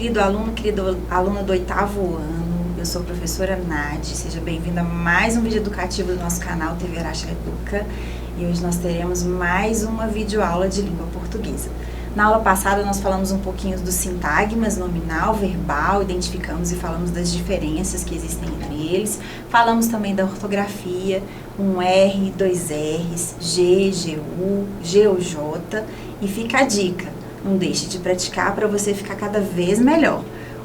querida aluna do 8º ano. Eu sou a professora Nadi. Seja bem-vinda a mais um vídeo educativo do nosso canal TV Araxá Educa. E hoje nós teremos mais uma videoaula de língua portuguesa. Na aula passada nós falamos um pouquinho dos sintagmas, nominal, verbal, identificamos e falamos das diferenças que existem entre eles. Falamos também da ortografia, um R, dois R's, G, GU, G ou J. E fica a dica, não deixe de praticar para você ficar cada vez melhor.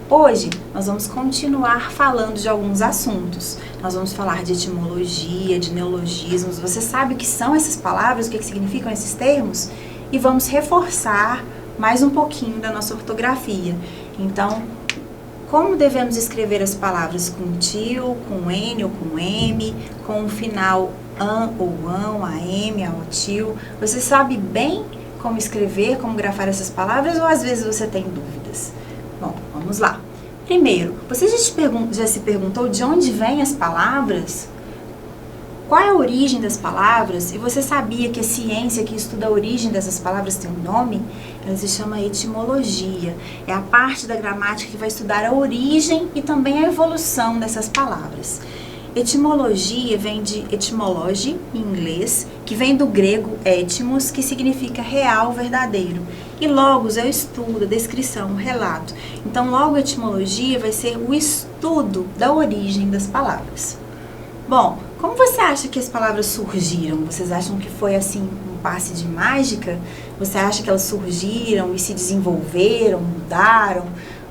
Hoje nós vamos continuar falando de alguns assuntos. Nós vamos falar de etimologia, de neologismos. Você sabe o que são essas palavras, o que significam esses termos? E vamos reforçar mais um pouquinho da nossa ortografia. Então, como devemos escrever as palavras com til, com N ou com M, com o final an ou ão, a M, a o til. Você sabe bem como escrever, como grafar essas palavras ou às vezes você tem dúvidas? Bom, vamos lá. Primeiro, você já se perguntou de onde vêm as palavras? Qual é a origem das palavras? E você sabia que a ciência que estuda a origem dessas palavras tem um nome? Ela se chama etimologia. É a parte da gramática que vai estudar a origem e também a evolução dessas palavras. Etimologia vem de etymology, em inglês, que vem do grego etymos, que significa real, verdadeiro. E logos é o estudo, a descrição, o relato. Então, logo, etimologia vai ser o estudo da origem das palavras. Bom, como você acha que as palavras surgiram? Vocês acham que foi assim um passe de mágica? Você acha que elas surgiram e se desenvolveram, mudaram?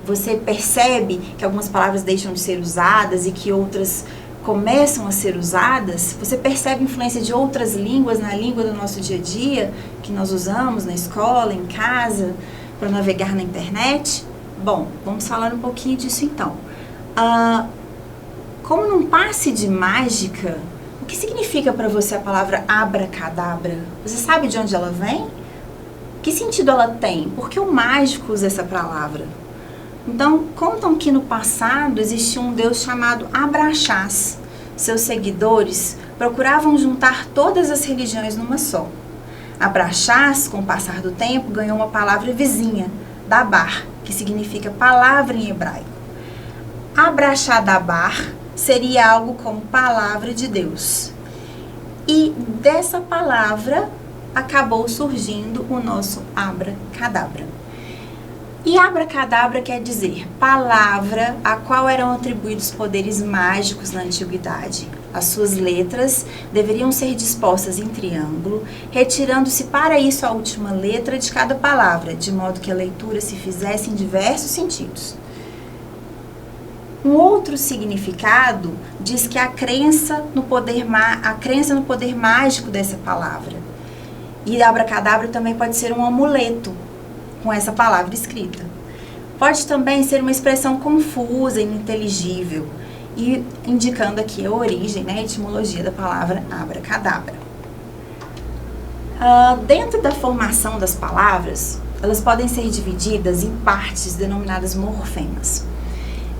Você percebe que algumas palavras deixam de ser usadas e que outras começam a ser usadas? Você percebe a influência de outras línguas na língua do nosso dia a dia, que nós usamos na escola, em casa, para navegar na internet? Bom, vamos falar um pouquinho disso então. Como num passe de mágica, o que significa para você a palavra abracadabra? Você sabe de onde ela vem? Que sentido ela tem? Por que o mágico usa essa palavra? Então, contam que no passado existia um deus chamado Abraxás. Seus seguidores procuravam juntar todas as religiões numa só. Abraxás, com o passar do tempo, ganhou uma palavra vizinha, dabar, que significa palavra em hebraico. Abraxadabar seria algo como palavra de Deus. E dessa palavra acabou surgindo o nosso abracadabra. E abracadabra quer dizer palavra a qual eram atribuídos poderes mágicos na antiguidade. As suas letras deveriam ser dispostas em triângulo, retirando-se para isso a última letra de cada palavra, de modo que a leitura se fizesse em diversos sentidos. Um outro significado diz que a crença no poder mágico dessa palavra. E abracadabra também pode ser um amuleto com essa palavra escrita. Pode também ser uma expressão confusa e ininteligível, e indicando aqui a origem, a etimologia da palavra abracadabra. Dentro da formação das palavras, elas podem ser divididas em partes denominadas morfemas.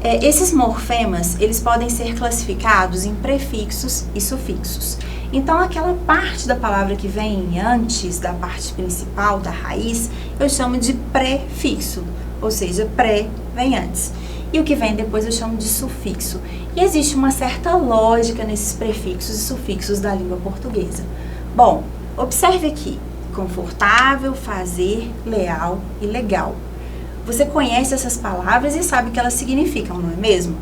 Esses morfemas, eles podem ser classificados em prefixos e sufixos. Então, aquela parte da palavra que vem antes da parte principal, da raiz, eu chamo de prefixo, ou seja, pré vem antes. E o que vem depois eu chamo de sufixo. E existe uma certa lógica nesses prefixos e sufixos da língua portuguesa. Bom, observe aqui, confortável, fazer, leal e legal. Você conhece essas palavras e sabe o que elas significam, não é mesmo?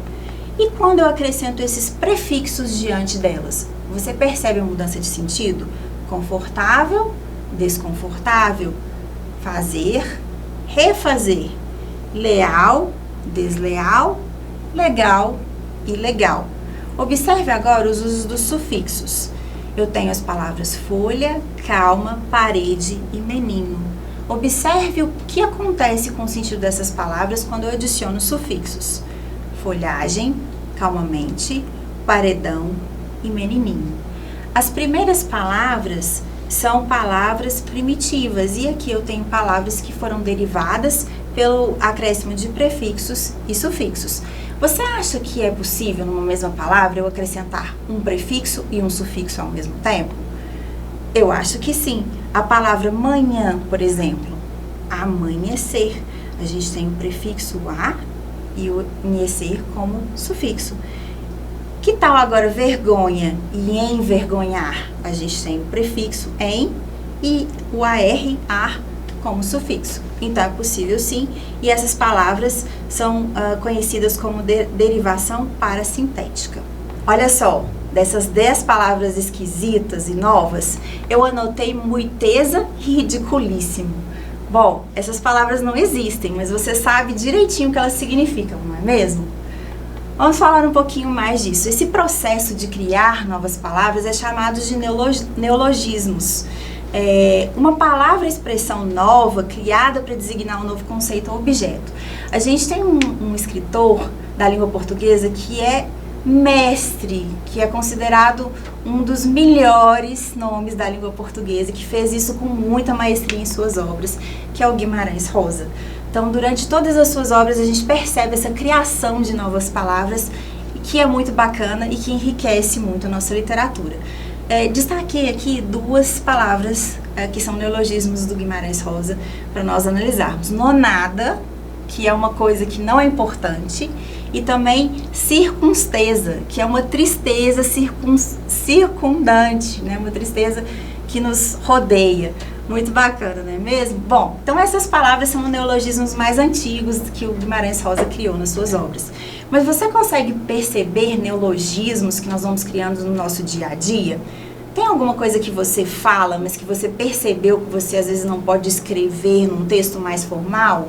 E quando eu acrescento esses prefixos diante delas, você percebe a mudança de sentido? Confortável, desconfortável, fazer, refazer, leal, desleal, legal e legal. Observe agora os usos dos sufixos. Eu tenho as palavras folha, calma, parede e menino. Observe o que acontece com o sentido dessas palavras quando eu adiciono sufixos. Folhagem, calmamente, paredão e menininho. As primeiras palavras são palavras primitivas e aqui eu tenho palavras que foram derivadas pelo acréscimo de prefixos e sufixos. Você acha que é possível numa mesma palavra eu acrescentar um prefixo e um sufixo ao mesmo tempo? Eu acho que sim. A palavra manhã, por exemplo, amanhecer. A A gente tem o prefixo a e o conhecer como sufixo. Que tal agora vergonha e envergonhar? A gente tem o prefixo em e o ar como sufixo. Então é possível sim, e essas palavras são conhecidas como derivação parasintética. Olha só, dessas 10 palavras esquisitas e novas, eu anotei muiteza e ridiculíssimo. Bom, essas palavras não existem, mas você sabe direitinho o que elas significam, não é mesmo? Vamos falar um pouquinho mais disso. Esse processo de criar novas palavras é chamado de neologismos. Uma palavra, expressão nova, criada para designar um novo conceito ou objeto. A gente tem um escritor da língua portuguesa que é mestre, que é considerado um dos melhores nomes da língua portuguesa, que fez isso com muita maestria em suas obras, que é o Guimarães Rosa. Então, durante todas as suas obras, a gente percebe essa criação de novas palavras, que é muito bacana e que enriquece muito a nossa literatura. Destaquei aqui 2 palavras que são neologismos do Guimarães Rosa para nós analisarmos. Nonada, que é uma coisa que não é importante, e também circunsteza, que é uma tristeza circundante, né? Uma tristeza que nos rodeia. Muito bacana, não é mesmo? Bom, então essas palavras são neologismos mais antigos que o Guimarães Rosa criou nas suas obras. Mas você consegue perceber neologismos que nós vamos criando no nosso dia a dia? Tem alguma coisa que você fala, mas que você percebeu que você às vezes não pode escrever num texto mais formal?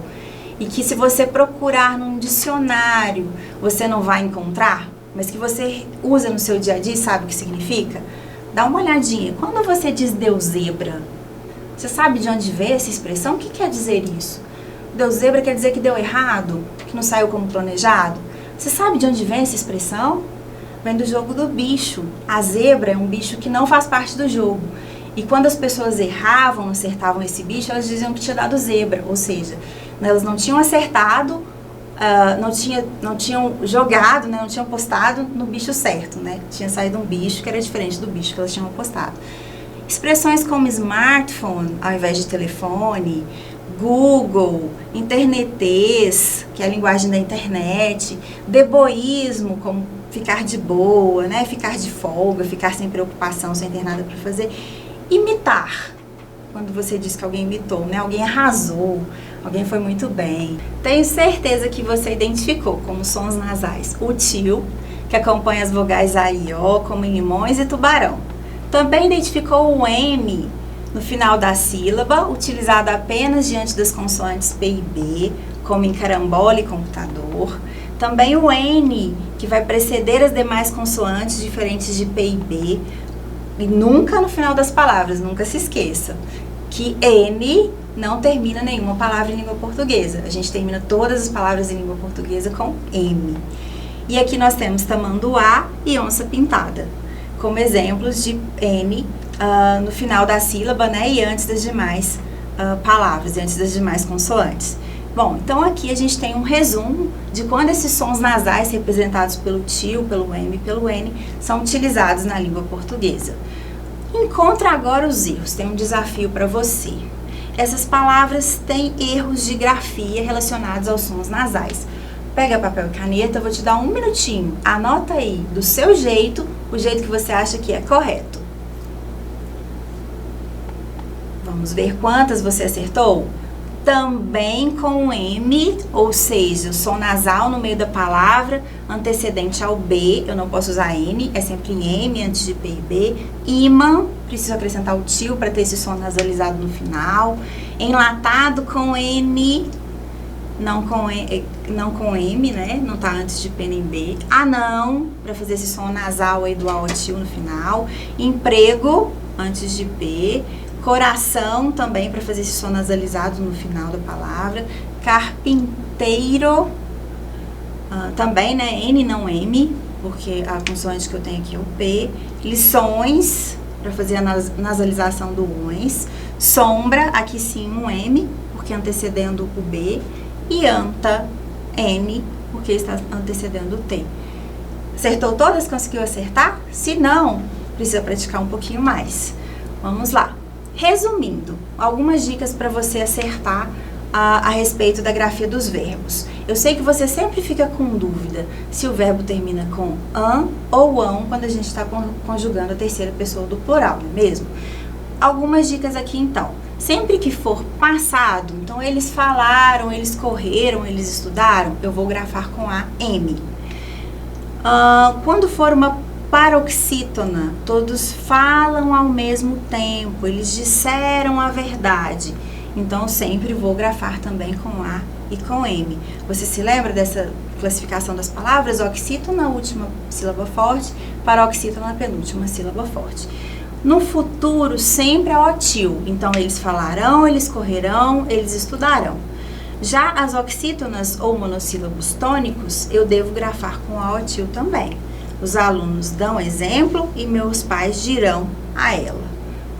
E que se você procurar num dicionário, você não vai encontrar? Mas que você usa no seu dia a dia e sabe o que significa? Dá uma olhadinha. Quando você diz deu zebra, você sabe de onde veio essa expressão? O que quer dizer isso? Deu zebra quer dizer que deu errado, que não saiu como planejado. Você sabe de onde vem essa expressão? Vem do jogo do bicho. A zebra é um bicho que não faz parte do jogo. E quando as pessoas erravam, não acertavam esse bicho, elas diziam que tinha dado zebra. Ou seja, elas não tinham acertado, não tinham jogado, né, não tinham apostado no bicho certo, né? Tinha saído um bicho que era diferente do bicho que elas tinham apostado. Expressões como smartphone, ao invés de telefone, Google, internetês, que é a linguagem da internet, deboísmo, como ficar de boa, né? Ficar de folga, ficar sem preocupação, sem ter nada para fazer. Imitar, quando você diz que alguém imitou, né? Alguém arrasou, alguém foi muito bem. Tenho certeza que você identificou como sons nasais o tio, que acompanha as vogais A e O, como em limões e tubarão. Também identificou o M no final da sílaba, utilizado apenas diante das consoantes P e B, como em carambola e computador. Também o N, que vai preceder as demais consoantes diferentes de P e B, e nunca no final das palavras, nunca se esqueça, que N não termina nenhuma palavra em língua portuguesa. A gente termina todas as palavras em língua portuguesa com M. E aqui nós temos tamanduá e onça pintada, como exemplos de N no final da sílaba, né, e antes das demais palavras, e antes das demais consoantes. Bom, então aqui a gente tem um resumo de quando esses sons nasais representados pelo tio, pelo M e pelo N são utilizados na língua portuguesa. Encontra agora os erros, tem um desafio para você. Essas palavras têm erros de grafia relacionados aos sons nasais. Pega papel e caneta, eu vou te dar um minutinho. Anota aí, do seu jeito, o jeito que você acha que é correto. Vamos ver quantas você acertou? Também com M, ou seja, o som nasal no meio da palavra, antecedente ao B, eu não posso usar N, é sempre M antes de P e B. Imã, preciso acrescentar o tio para ter esse som nasalizado no final. Enlatado com N, não com M, né? Não tá antes de P nem B. Anão, para fazer esse som nasal aí do A ao tio no final. Emprego, antes de P. Coração, também para fazer esse som nasalizado no final da palavra. Carpinteiro, também, né? N não M, porque a consoante que eu tenho aqui é o P. Lições, para fazer a nasalização do uns. Sombra, aqui sim um M, porque antecedendo o B. E anta, N, porque está antecedendo o T. Acertou todas? Conseguiu acertar? Se não, precisa praticar um pouquinho mais. Vamos lá. Resumindo, algumas dicas para você acertar a respeito da grafia dos verbos. Eu sei que você sempre fica com dúvida se o verbo termina com an ou ão quando a gente está conjugando a terceira pessoa do plural, não é mesmo? Algumas dicas aqui então. Sempre que for passado, então eles falaram, eles correram, eles estudaram, eu vou grafar com a M. Quando for uma paroxítona, todos falam ao mesmo tempo, eles disseram a verdade. Então, sempre vou grafar também com A e com M. Você se lembra dessa classificação das palavras? Oxítona na última sílaba forte, paroxítona na penúltima sílaba forte. No futuro, sempre é otil. Então, eles falarão, eles correrão, eles estudarão. Já as oxítonas ou monossílabos tônicos, eu devo grafar com A otil também. Os alunos dão exemplo e meus pais dirão a ela.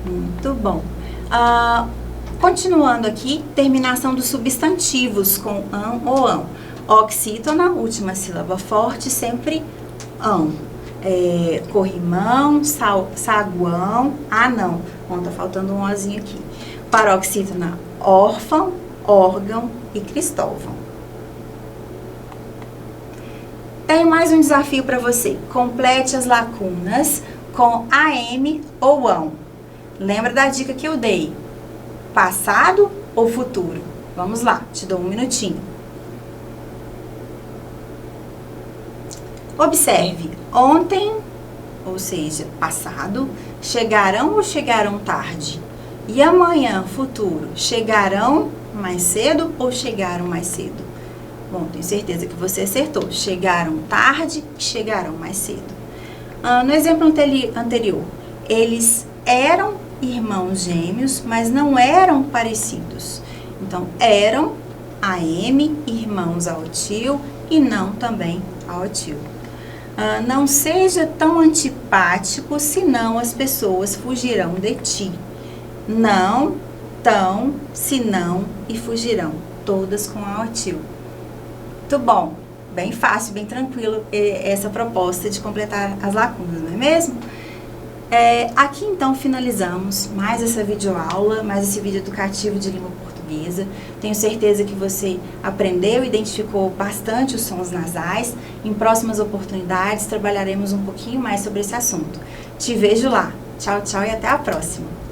Muito bom. Continuando aqui, terminação dos substantivos com ão ou ão. Oxítona, última sílaba forte, sempre ão. Corrimão, saguão, não. Bom, tá faltando um ozinho aqui. Paroxítona, órfão, órgão e Cristóvão. Tenho mais um desafio para você. Complete as lacunas com AM ou ão. Lembra da dica que eu dei? Passado ou futuro? Vamos lá, te dou um minutinho. Observe, ontem, ou seja, passado, chegarão ou chegaram tarde? E amanhã, futuro, chegarão mais cedo ou chegaram mais cedo? Bom, tenho certeza que você acertou. Chegaram tarde e chegarão mais cedo. No exemplo anterior, eles eram irmãos gêmeos, mas não eram parecidos. Então, eram AM, irmãos ao tio, e não também ao tio. Não seja tão antipático, senão as pessoas fugirão de ti. Não, tão, senão e fugirão. Todas com ao tio. Muito bom. Bem fácil, bem tranquilo essa proposta de completar as lacunas, não é mesmo? Aqui então finalizamos mais essa videoaula, mais esse vídeo educativo de língua portuguesa. Tenho certeza que você aprendeu e identificou bastante os sons nasais. Em próximas oportunidades trabalharemos um pouquinho mais sobre esse assunto. Te vejo lá. Tchau, tchau e até a próxima!